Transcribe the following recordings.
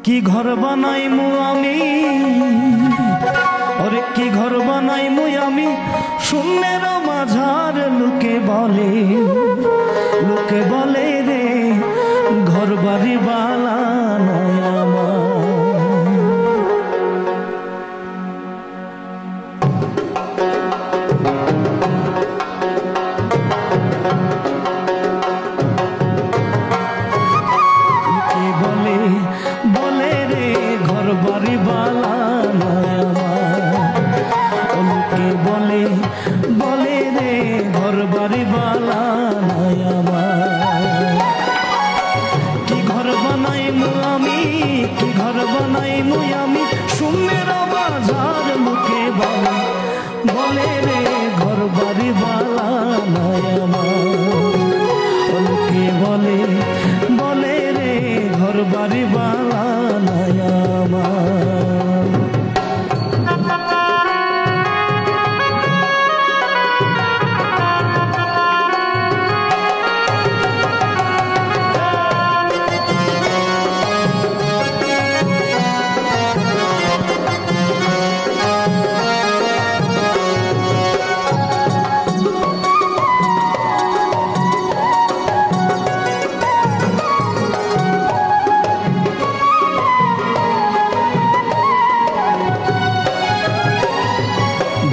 কি ঘর বানাইমু আমি, ওরে কি ঘর বানাইমু আমি শূন্যের মাঝার। লোকে বলে রে ঘর বাড়ি বালা নয় আমার। বলে রে ঘর বাড়ি বালা নয় আমার। লোকে বলে রে ঘর বাড়ি বালা নয় আমার। কি ঘর বানাইমু আমি, কি ঘর বানাইমু আমি শূন্যের বাজার। লোকে বলে রে ঘর বাড়ি বালা নয় আমার। লোকে বলে রে ঘর বাড়ি বালা নয় আমার।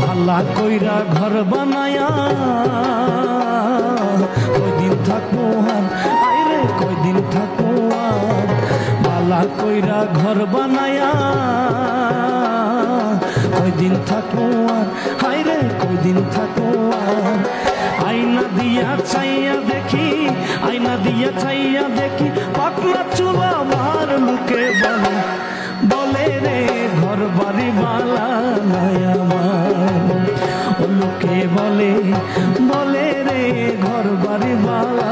ভালা কইরা ঘর বানায়া কয়দিন থাকবো আর, আইরে কয়দিন থাকবো আর। ভালা কইরা ঘর বানায়া কয়দিন থাকবো আর, আইরে কয়দিন থাকবো আর। আয়না দিয়া চাইয়া দেখি, আয়না দিয়া চাইয়া দেখি পাকনা চুল আমার। লোকে বলে রে ঘর বাড়ি বালা নয় আমার। লোকে বলে রে ঘর বাড়ি বালা